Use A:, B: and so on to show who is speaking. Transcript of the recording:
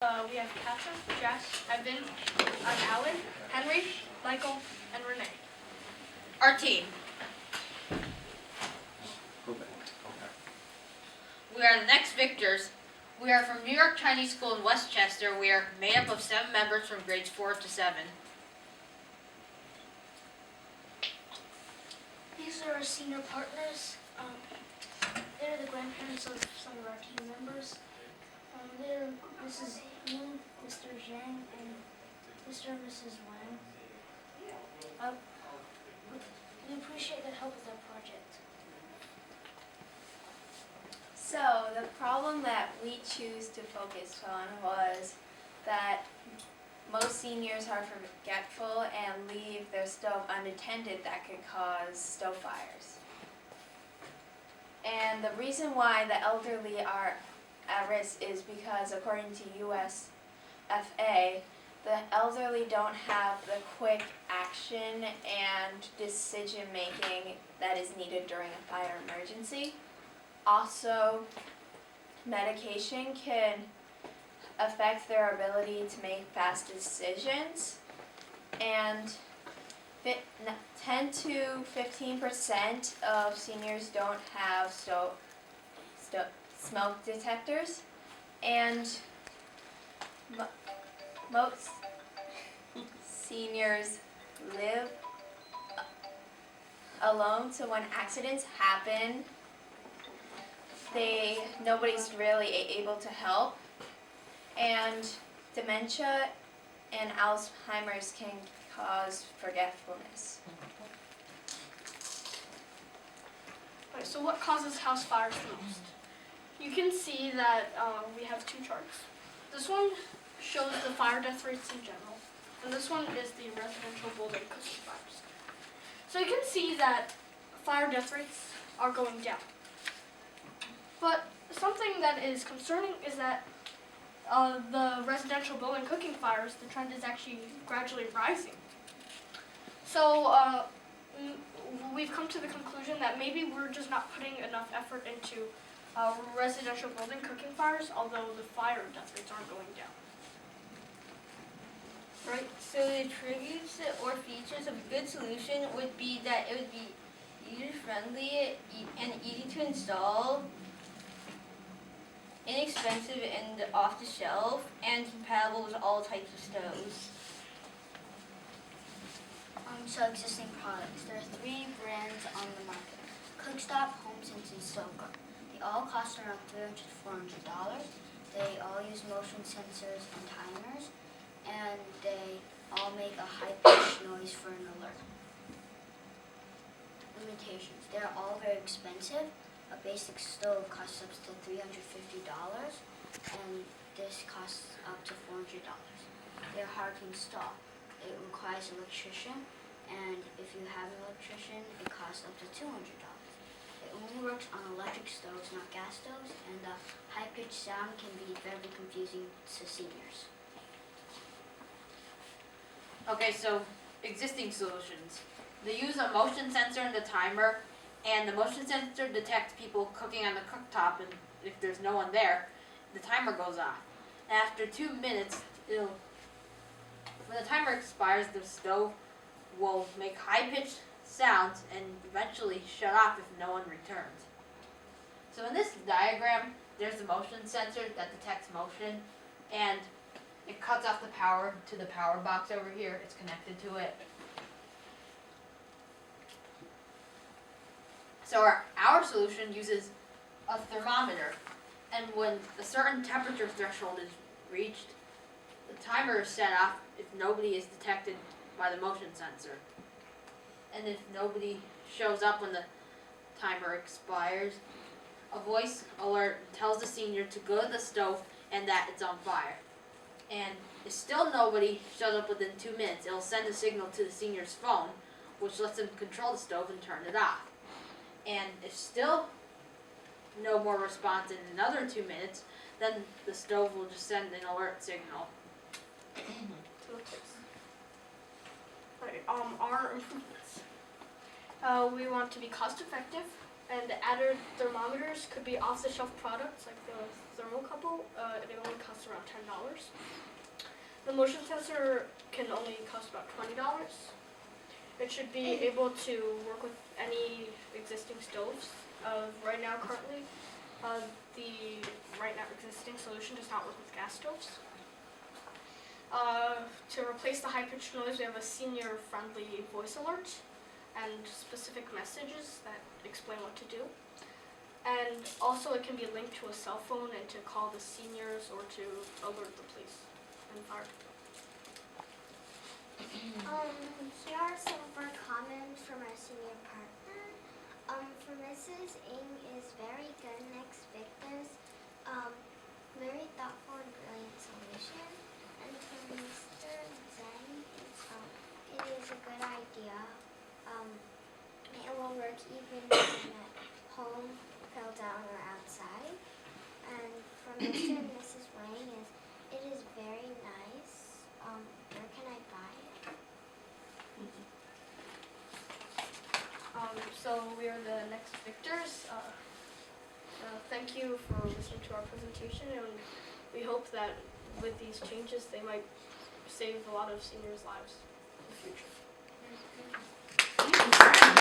A: We have Catherine, Jess, Evan, Alan, Henry, Michael, and Renee.
B: Our team. We are the next victors. We are from New York Chinese School in Westchester. We are made up of 7 members from grades 4 to 7.
C: These are our senior partners. They're the grandparents of some of our team members. They're Mrs. Ying, Mr. Zhang, and Mr. and Mrs. Wang. We appreciate their help with our project.
D: So the problem that we choose to focus on was that most seniors are forgetful and leave their stove unattended that could cause stove fires. And the reason why the elderly are at risk is because, according to USFA, the elderly don't have the quick action and decision making that is needed during a fire emergency. Also, medication can affect their ability to make fast decisions, and 10 to 15% of seniors don't have smoke detectors, and most seniors live alone, so when accidents happen, nobody's really able to help, and dementia and Alzheimer's can cause forgetfulness.
A: Alright, so what causes house fires the most? You can see that we have 2 charts. This one shows the fire death rates in general, and this one is the residential building cooking fires. So you can see that fire death rates are going down. But something that is concerning is that the residential building cooking fires, the trend is actually gradually rising. So we've come to the conclusion that maybe we're just not putting enough effort into residential building cooking fires, although the fire death rates are going down.
E: Right, so the attributes or features of a good solution would be that it would be user-friendly and easy to install, inexpensive and off-the-shelf, and compatible with all types of stoves.
C: So existing products. There are 3 brands on the market: Cookstop, HomeSense, and Stoker. They all cost around $300 to $400. They all use motion sensors and timers, and they all make a high-pitched noise for an alert. Limitations. They're all very expensive. A basic stove costs up to $350, and this costs up to $400. They're hard to install. It requires an electrician, and if you have an electrician, it costs up to $200. It only works on electric stoves, not gas stoves, and the high-pitched sound can be very confusing to seniors.
B: Okay, so existing solutions. They use a motion sensor and a timer, and the motion sensor detects people cooking on the cooktop, and if there's no one there, the timer goes off. And after 2 minutes, when the timer expires, the stove will make high-pitched sounds and eventually shut off if no one returns. So in this diagram, there's the motion sensor that detects motion, and it cuts off the power to the power box over here. It's connected to it. So our solution uses a thermometer, and when a certain temperature threshold is reached, the timer is set off if nobody is detected by the motion sensor. And if nobody shows up when the timer expires, a voice alert tells the senior to go to the stove and that it's on fire. And if still nobody shows up within 2 minutes, it'll send a signal to the senior's phone, which lets him control the stove and turn it off. And if still no more response in another 2 minutes, then the stove will just send an alert signal.
A: Right, our improvements. We want to be cost effective. And added thermometers could be off-the-shelf products like the thermocouple. They only cost around $10. The motion sensor can only cost about $20. It should be able to work with any existing stoves. Right now, currently, the right now existing solution does not work with gas stoves. To replace the high-pitched noise, we have a senior-friendly voice alert and specific messages that explain what to do. And also it can be linked to a cell phone and to call the seniors or to alert the police and fire.
F: Here are some of our comments from our senior partner. For Mrs. Ng is very good. Next Victor's very thoughtful and brilliant solution. And for Mr. Zen, it is a good idea. It will work even when at home, fell down, or outside. And for Mr. and Mrs. Wang it is very nice. Where can I buy it?
A: So we are the next victors. Thank you for listening to our presentation, and we hope that with these changes they might save a lot of seniors' lives in the future.